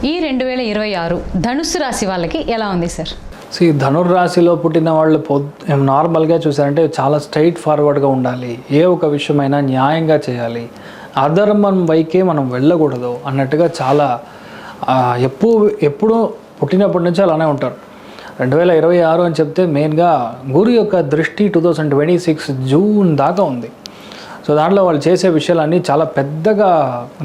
ఈ 2026 ధనుస్సు రాశి వాళ్ళకి ఎలా ఉంది సార్? ధనుర్రాశిలో పుట్టిన వాళ్ళు నార్మల్గా చూసారంటే చాలా స్ట్రైట్ ఫార్వర్డ్గా ఉండాలి, ఏ ఒక విషయమైనా న్యాయంగా చేయాలి, అధర్మం వైకే మనం వెళ్ళకూడదు అన్నట్టుగా చాలా ఎప్పుడు పుట్టినప్పటి నుంచి అలానే ఉంటారు. 2026 అని చెప్తే మెయిన్గా గురు యొక్క దృష్టి 2026 జూన్ దాకా ఉంది. సో దాంట్లో వాళ్ళు చేసే విషయాలన్నీ చాలా పెద్దగా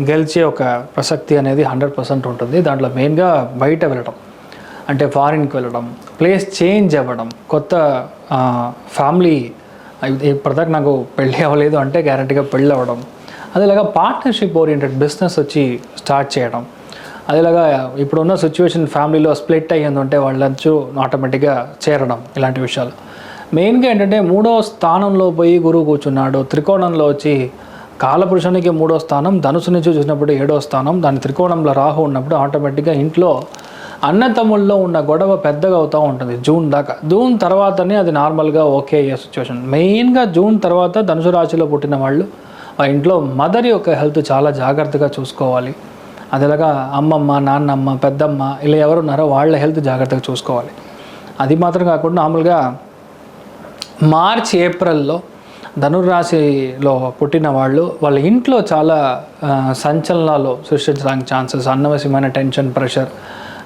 గెలిచే ఒక ప్రసక్తి అనేది 100% ఉంటుంది. దాంట్లో మెయిన్గా బయట వెళ్ళడం అంటే ఫారిన్కి వెళ్ళడం, ప్లేస్ చేంజ్ అవ్వడం, కొత్త ఫ్యామిలీ ఇప్పటిదాకా నాకు పెళ్ళి అవ్వలేదు అంటే గ్యారంటీగా పెళ్ళి అవ్వడం, అదేలాగా పార్ట్నర్షిప్ ఓరియంటెడ్ బిజినెస్ వచ్చి స్టార్ట్ చేయడం, అదేలాగా ఇప్పుడున్న సిచ్యువేషన్ ఫ్యామిలీలో స్ప్లిట్ అయ్యిందంటే వాళ్ళంచు ఆటోమేటిక్గా చేరడం, ఇలాంటి విషయాలు. మెయిన్గా ఏంటంటే 3వ స్థానంలో పోయి గురువు కూర్చున్నాడు, త్రికోణంలో వచ్చి కాలపురుషునికి 3వ స్థానం, ధనుసు నుంచి చూసినప్పుడు 7వ స్థానం, దాని త్రికోణంలో రాహు ఉన్నప్పుడు ఆటోమేటిక్గా ఇంట్లో అన్నతమ్ముల్లో ఉన్న గొడవ పెద్దగా అవుతూ ఉంటుంది జూన్ దాకా. జూన్ తర్వాతనే అది నార్మల్గా ఓకే అయ్యే సిచ్యువేషన్. మెయిన్గా జూన్ తర్వాత ధనుసు రాశిలో పుట్టిన వాళ్ళు ఆ ఇంట్లో మదర్ యొక్క హెల్త్ చాలా జాగ్రత్తగా చూసుకోవాలి. అదేలాగా అమ్మమ్మ, నాన్నమ్మ, పెద్దమ్మ ఇలా ఎవరున్నారో వాళ్ళ హెల్త్ జాగ్రత్తగా చూసుకోవాలి. అది మాత్రం కాకుండా మామూలుగా మార్చ్ ఏప్రిల్లో ధనుర్రాశిలో పుట్టిన వాళ్ళు వాళ్ళ ఇంట్లో చాలా సంచలనాలు సృష్టించడానికి ఛాన్సెస్, అనవసరమైన టెన్షన్, ప్రెషర్,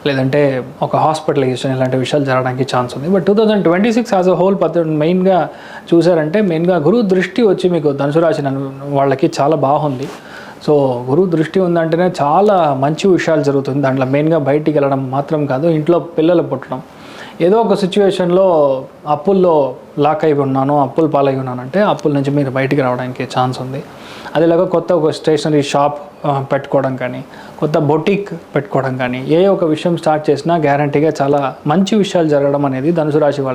లేదంటే ఒక హాస్పిటలైజేషన్ ఇలాంటి విషయాలు జరగడానికి ఛాన్స్ ఉంది. బట్ 2026 యాజ్ అ హోల్ మెయిన్గా చూసారంటే మెయిన్గా గురువు దృష్టి వచ్చి మీకు ధనుసు రాశి వాళ్ళకి చాలా బాగుంది. సో గురువు దృష్టి ఉందంటేనే చాలా మంచి విషయాలు జరుగుతుంది. దాంట్లో మెయిన్గా బయటికి వెళ్ళడం మాత్రం కాదు, ఇంట్లో పిల్లలు పుట్టడం, ఏదో ఒక సిచ్యువేషన్లో అప్పుల్లో లాక్ అయి ఉన్నాను, అప్పులు పాలై ఉన్నానంటే అప్పుల నుంచి మీరు బయటికి రావడానికి ఛాన్స్ ఉంది. అదేలాగా కొత్త ఒక స్టేషనరీ షాప్ పెట్టుకోవడం కానీ, కొత్త బొటిక్ పెట్టుకోవడం కానీ, ఏ ఒక విషయం స్టార్ట్ చేసినా గ్యారంటీగా చాలా మంచి విషయాలు జరగడం అనేది ధనుసు రాశి వాళ్ళకి